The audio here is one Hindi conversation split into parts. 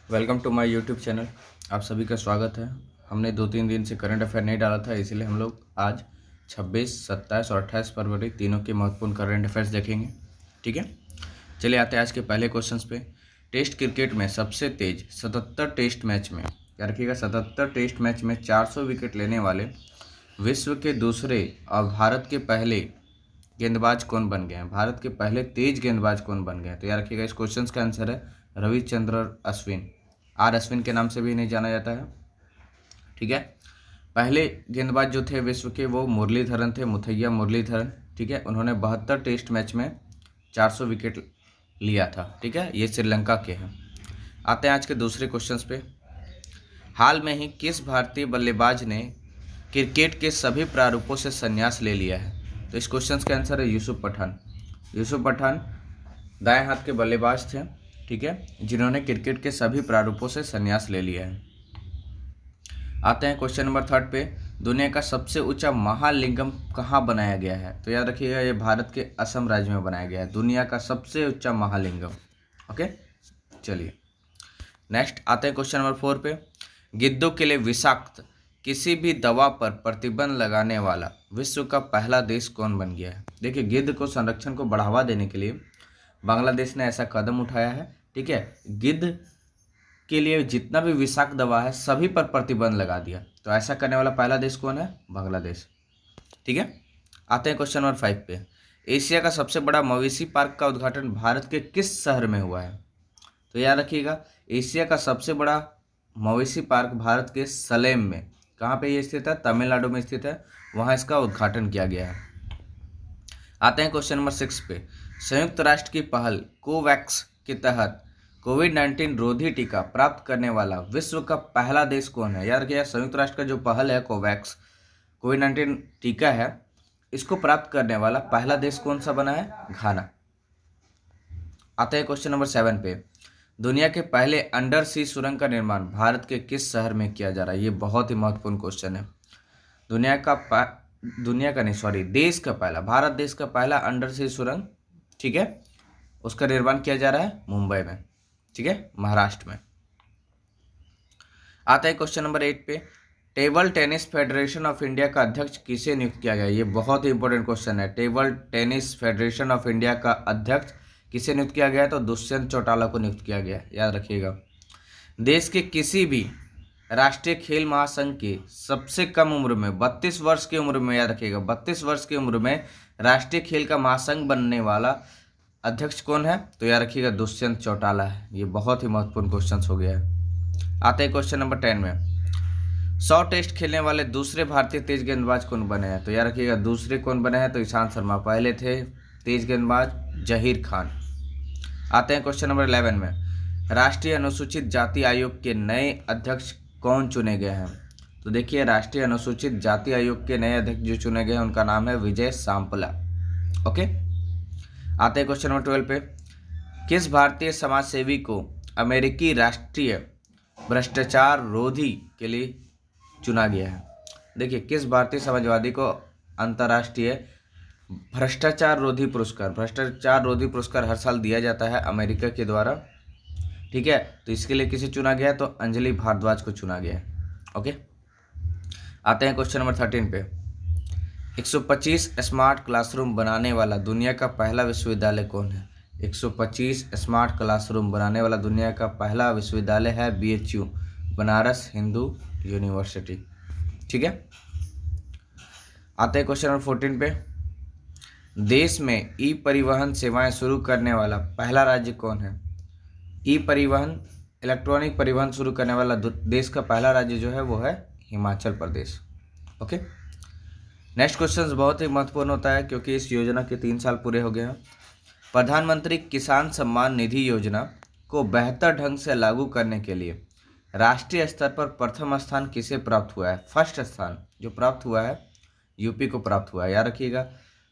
Welcome to my YouTube channel. आप सभी का स्वागत है। हमने 2-3 दिन से करंट अफेयर नहीं डाला था, इसीलिए हम लोग आज 26, 27 और 28 फरवरी तीनों के महत्वपूर्ण करंट अफेयर्स देखेंगे। ठीक है, चलिए आते हैं आज के पहले क्वेश्चंस पे। टेस्ट क्रिकेट में सबसे तेज 77 टेस्ट मैच में, क्या रखिएगा, 77 टेस्ट मैच में 400 विकेट लेने वाले विश्व के दूसरे और भारत के पहले गेंदबाज कौन बन गए हैं? भारत के पहले तेज गेंदबाज कौन बन गए हैं? तो याद रखिएगा, इस क्वेश्चन का आंसर है रविचंद्र अश्विन। आर अश्विन के नाम से भी नहीं जाना जाता है। ठीक है, पहले गेंदबाज जो थे विश्व के वो मुरलीधरन थे, मुथैया मुरलीधरन। ठीक है, उन्होंने 72 टेस्ट मैच में 400 विकेट लिया था। ठीक है, ये श्रीलंका के हैं। आते हैं आज के दूसरे क्वेश्चन पे। हाल में ही किस भारतीय बल्लेबाज ने क्रिकेट के सभी प्रारूपों से संन्यास ले लिया है? तो इस क्वेश्चन का आंसर है यूसुफ पठान। यूसुफ पठान दाएं हाथ के बल्लेबाज थे, ठीक है, जिन्होंने क्रिकेट के सभी प्रारूपों से संन्यास ले लिया है। आते हैं क्वेश्चन नंबर 3 पे। दुनिया का सबसे ऊंचा महालिंगम कहाँ बनाया गया है? तो याद रखिएगा, ये भारत के असम राज्य में बनाया गया है, दुनिया का सबसे ऊंचा महालिंगम। ओके, चलिए नेक्स्ट आते हैं क्वेश्चन नंबर 4 पे। गिद्धों के लिए विषाक्त किसी भी दवा पर प्रतिबंध लगाने वाला विश्व का पहला देश कौन बन गया है? देखिए, गिद्ध को संरक्षण को बढ़ावा देने के लिए बांग्लादेश ने ऐसा कदम उठाया है। ठीक है, गिद्ध के लिए जितना भी विषाक्त दवा है सभी पर प्रतिबंध लगा दिया। तो ऐसा करने वाला पहला देश कौन है? बांग्लादेश। ठीक है, आते हैं क्वेश्चन नंबर 5 पे। एशिया का सबसे बड़ा मवेशी पार्क का उद्घाटन भारत के किस शहर में हुआ है? तो याद रखिएगा, एशिया का सबसे बड़ा मवेशी पार्क भारत के सलेम में, कहाँ पे ये स्थित है? तमिलनाडु में स्थित है, वहाँ इसका उद्घाटन किया गया है। आते हैं क्वेश्चन नंबर 6 पे। संयुक्त राष्ट्र की पहल कोवैक्स के तहत कोविड-19 रोधी टीका प्राप्त करने वाला विश्व का पहला देश कौन है? यार क्या, संयुक्त राष्ट्र का जो पहल है कोवैक्स कोविड-19 टीका है, इसको प्राप्त करने वाला पहला देश कौन सा बना है? घाना। आते हैं क्वेश्चन नंबर 7 पे। दुनिया के पहले अंडर सी सुरंग का निर्माण भारत के किस शहर में किया जा रहा है? ये बहुत ही महत्वपूर्ण क्वेश्चन है। देश का पहला, भारत देश का पहला अंडर सी सुरंग, ठीक है, उसका निर्माण किया जा रहा है मुंबई में। ठीक है, महाराष्ट्र में। आता है क्वेश्चन नंबर 8 पे। Table tennis federation of India का अध्यक्ष किसे नियुक्त किया गया? ये बहुत ही इंपॉर्टेंट क्वेश्चन है। Table tennis federation of India का अध्यक्ष किसे नियुक्त किया गया? तो दुष्यंत चौटाला को नियुक्त किया गया, याद रखिएगा। देश के किसी भी राष्ट्रीय खेल महासंघ के सबसे कम उम्र में 32 वर्ष की उम्र में, याद रखिएगा, 32 वर्ष की उम्र में राष्ट्रीय खेल का महासंघ बनने वाला अध्यक्ष कौन है? तो याद रखिएगा, दुष्यंत चौटाला है। ये बहुत ही महत्वपूर्ण क्वेश्चन हो गया है। आते हैं क्वेश्चन नंबर 10 में। 100 टेस्ट खेलने वाले दूसरे भारतीय तेज गेंदबाज कौन बने हैं? तो याद रखिएगा, दूसरे कौन बने हैं? तो ईशांत शर्मा। पहले थे तेज गेंदबाज जहीर खान। आते हैं क्वेश्चन नंबर 11 में। राष्ट्रीय अनुसूचित जाति आयोग के नए अध्यक्ष कौन चुने गए हैं? तो देखिए, राष्ट्रीय अनुसूचित जाति आयोग के नए अध्यक्ष जो चुने गए हैं उनका नाम है विजय सांपला। ओके, आते हैं क्वेश्चन नंबर 12 पे। किस भारतीय समाजसेवी को अमेरिकी राष्ट्रीय भ्रष्टाचार रोधी के लिए चुना गया है? देखिए, किस भारतीय समाजवादी को अंतर्राष्ट्रीय भ्रष्टाचार रोधी पुरस्कार हर साल दिया जाता है अमेरिका के द्वारा। ठीक है, तो इसके लिए किसे चुना गया? तो अंजलि भारद्वाज को चुना गया है। ओके, आते हैं क्वेश्चन नंबर 13 पे। 125 स्मार्ट क्लासरूम बनाने वाला दुनिया का पहला विश्वविद्यालय कौन है? 125 स्मार्ट क्लासरूम बनाने वाला दुनिया का पहला विश्वविद्यालय है BHU, बनारस हिंदू यूनिवर्सिटी। ठीक है, आते हैं क्वेश्चन नंबर 14 पे। देश में ई परिवहन सेवाएं शुरू करने वाला पहला राज्य कौन है? ई परिवहन, इलेक्ट्रॉनिक परिवहन शुरू करने वाला देश का पहला राज्य जो है वो है Himachal Pradesh. Okay, next question बहुत ही महत्वपूर्ण होता है क्योंकि इस योजना के 3 साल पूरे हो गए हैं। प्रधानमंत्री किसान सम्मान निधि योजना को बेहतर ढंग से लागू करने के लिए राष्ट्रीय स्तर पर प्रथम स्थान किसे प्राप्त हुआ है? फर्स्ट स्थान जो प्राप्त हुआ है यूपी को प्राप्त हुआ है। याद रखिएगा,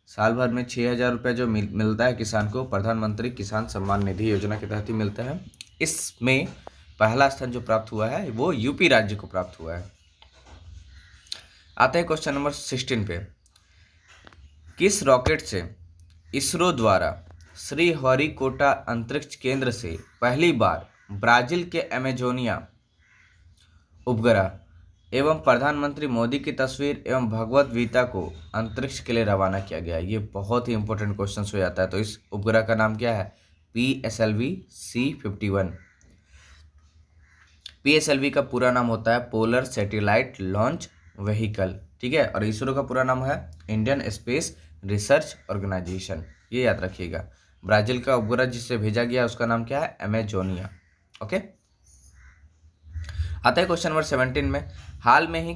साल भर में 6,000 रुपये जो मिलता है किसान को, प्रधानमंत्री किसान सम्मान निधि योजना के तहत ही मिलता है। इसमें पहला स्थान जो प्राप्त हुआ है वो यूपी राज्य को प्राप्त हुआ है। आते हैं क्वेश्चन नंबर 16 पे। किस रॉकेट से इसरो द्वारा श्रीहरिकोटा अंतरिक्ष केंद्र से पहली बार ब्राजील के अमेजोनिया उपग्रह एवं प्रधानमंत्री मोदी की तस्वीर एवं भगवत गीता को अंतरिक्ष के लिए रवाना किया गया। ये बहुत ही इंपॉर्टेंट क्वेश्चन हो जाता है। तो इस उपग्रह का नाम क्या है? PSLV-C51। PSLV का पूरा नाम होता है पोलर सैटेलाइट लॉन्च व्हीकल, ठीक है। और इसरो का पूरा नाम है इंडियन स्पेस रिसर्च ऑर्गेनाइजेशन, ये याद रखिएगा। ब्राजील का उपग्रह जिससे भेजा गया उसका नाम क्या है? अमेजोनिया। ओके, आता है क्वेश्चन नंबर 17 में। हाल में ही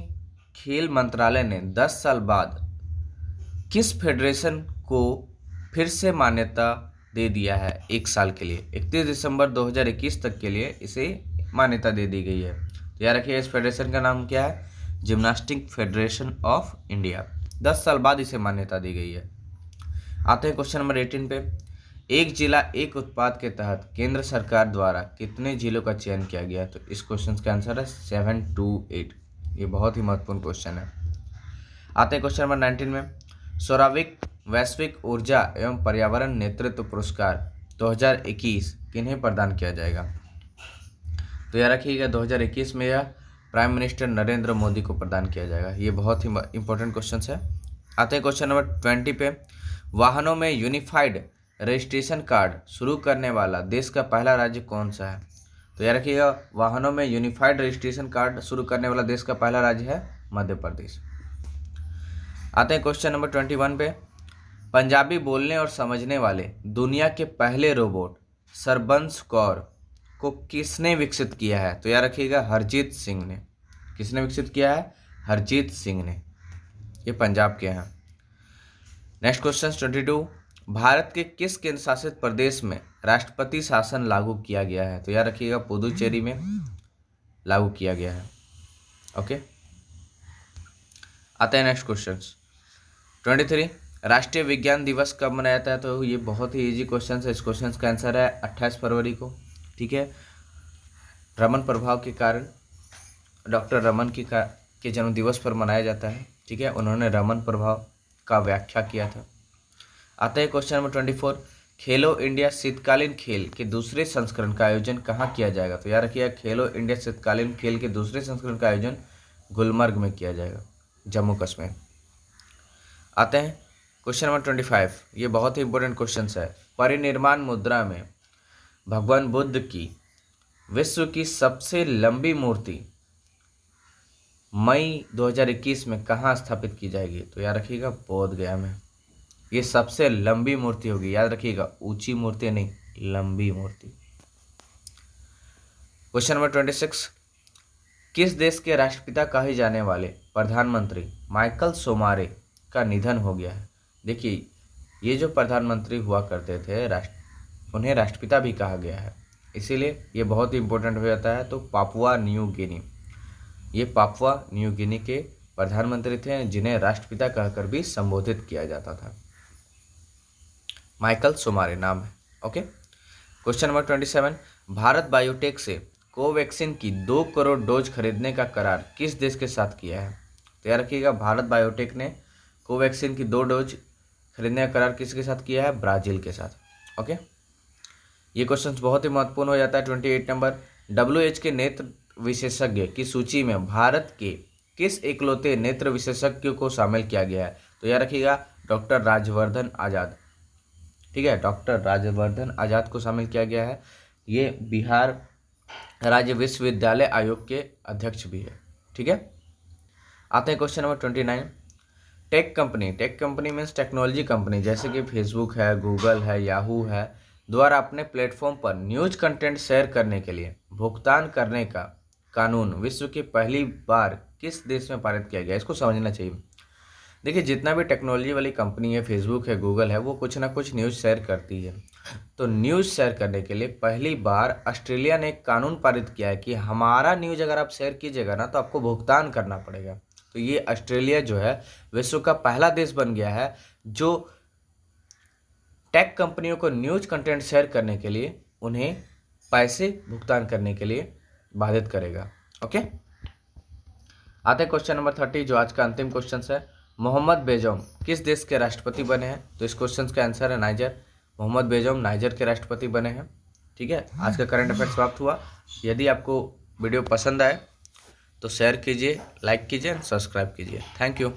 खेल मंत्रालय ने 10 साल बाद किस फेडरेशन को फिर से मान्यता दे दिया है 1 साल के लिए? 31 दिसंबर 2021 तक के लिए इसे मान्यता दे दी गई है। तो याद रखिए इस फेडरेशन का नाम क्या है? Gymnastic federation of India. 10 साल बाद इसे मान्यता दी गई है। आते हैं क्वेश्चन नंबर 18 पे। एक जिला एक उत्पाद के तहत केंद्र सरकार द्वारा कितने जिलों का चयन किया गया? तो इस क्वेश्चन का आंसर है 7 to 8। ये बहुत ही महत्वपूर्ण क्वेश्चन है। आते हैं क्वेश्चन नंबर 19 में। सौरविक वैश्विक ऊर्जा एवं पर्यावरण नेतृत्व पुरस्कार 2021 किन्हें प्रदान किया जाएगा? तो याद रखिएगा 2021 में यह प्राइम मिनिस्टर नरेंद्र मोदी को प्रदान किया जाएगा। ये बहुत ही इंपॉर्टेंट क्वेश्चन है। आते हैं क्वेश्चन नंबर 20 पे। वाहनों में यूनिफाइड रजिस्ट्रेशन कार्ड शुरू करने वाला देश का पहला राज्य कौन सा है? तो याद रखिएगा वाहनों में यूनिफाइड रजिस्ट्रेशन कार्ड शुरू करने वाला देश का पहला राज्य है मध्य प्रदेश। आते हैं क्वेश्चन नंबर 21 पे। पंजाबी बोलने और समझने वाले दुनिया के पहले रोबोट सरबंस कौर को किसने विकसित किया है? तो याद रखिएगा हरजीत सिंह ने। किसने विकसित किया है? हरजीत सिंह ने। ये पंजाब के हैं। Next question 22। भारत के किस केंद्र शासित प्रदेश में राष्ट्रपति शासन लागू किया गया है? तो याद रखिएगा पुदुचेरी में लागू किया गया है। ओके, आते हैं नेक्स्ट क्वेश्चन 23। राष्ट्रीय विज्ञान दिवस कब मनाया जाता है? तो ये बहुत ही इजी क्वेश्चन है। इस क्वेश्चन का आंसर है 28 फरवरी को, ठीक है। रमन प्रभाव के कारण डॉक्टर रमन के जन्म दिवस पर मनाया जाता है, ठीक है। उन्होंने रमन प्रभाव का व्याख्या किया था। आता है क्वेश्चन नंबर 24। खेलो इंडिया शीतकालीन खेल के दूसरे संस्करण का आयोजन कहाँ किया जाएगा? तो याद रखिएगा खेलो इंडिया शीतकालीन खेल के दूसरे संस्करण का आयोजन गुलमर्ग में किया जाएगा, जम्मू कश्मीर। आते हैं क्वेश्चन नंबर 25। ये बहुत ही इंपॉर्टेंट क्वेश्चन है। परिनिर्माण मुद्रा में भगवान बुद्ध की विश्व की सबसे लंबी मूर्ति मई 2021 में कहाँ स्थापित की जाएगी? तो याद रखिएगा बोध गया में। ये सबसे लंबी मूर्ति होगी, याद रखिएगा ऊंची मूर्ति नहीं, लंबी मूर्ति। Question number 26। किस देश के राष्ट्रपिता कहे जाने वाले प्रधानमंत्री माइकल सोमारे का निधन हो गया है? देखिए ये जो प्रधानमंत्री हुआ करते थे उन्हें राष्ट्रपिता भी कहा गया है, इसीलिए ये बहुत ही इंपॉर्टेंट हो जाता है। तो पापुआ न्यू गिनी, ये पापुआ न्यू गिनी के प्रधानमंत्री थे जिन्हें राष्ट्रपिता कहकर भी संबोधित किया जाता था। माइकल सोमारे नाम है। Okay, question number 27। Bharat biotech से कोवैक्सीन की 2 करोड़ डोज खरीदने का करार किस देश के साथ किया है? तो याद रखिएगा भारत बायोटेक ने कोवैक्सीन की 2 डोज खरीदने का करार किसके साथ किया है? ब्राजील के साथ। ओके, ये क्वेश्चन बहुत ही महत्वपूर्ण हो जाता है। 28 नंबर। WHO के नेत्र विशेषज्ञ की सूची में भारत के किस इकलौते नेत्र विशेषज्ञ को शामिल किया गया है? तो याद रखिएगा डॉक्टर राजवर्धन आजाद, ठीक है। डॉक्टर राजवर्धन आजाद को शामिल किया गया है। ये बिहार राज्य विश्वविद्यालय आयोग के अध्यक्ष भी है, ठीक है। आते हैं question number 29। Tech company means technology company जैसे कि फेसबुक है, गूगल है, याहू है, द्वारा अपने प्लेटफॉर्म पर न्यूज कंटेंट शेयर करने के लिए भुगतान करने का कानून विश्व की पहली बार किस देश में पारित किया गया? इसको समझना चाहिए। देखिए जितना भी टेक्नोलॉजी वाली कंपनी है, फेसबुक है, गूगल है, वो कुछ ना कुछ न्यूज़ शेयर करती है। तो न्यूज़ शेयर करने के लिए पहली बार ऑस्ट्रेलिया ने एक कानून पारित किया है कि हमारा न्यूज़ अगर आप शेयर कीजिएगा ना तो आपको भुगतान करना पड़ेगा। तो ये ऑस्ट्रेलिया जो है विश्व का पहला देश बन गया है जो टेक कंपनियों को न्यूज़ कंटेंट शेयर करने के लिए उन्हें पैसे भुगतान करने के लिए बाधित करेगा। ओके, आते हैं क्वेश्चन नंबर 30 जो आज का अंतिम क्वेश्चन है। मोहम्मद बेजौम किस देश के राष्ट्रपति बने हैं? तो इस क्वेश्चन का आंसर है नाइजर। मोहम्मद बेजौम नाइजर के राष्ट्रपति बने हैं, ठीक है, आज का करंट अफेयर समाप्त हुआ। यदि आपको वीडियो पसंद आए तो शेयर कीजिए, लाइक कीजिए, सब्सक्राइब कीजिए। Thank you.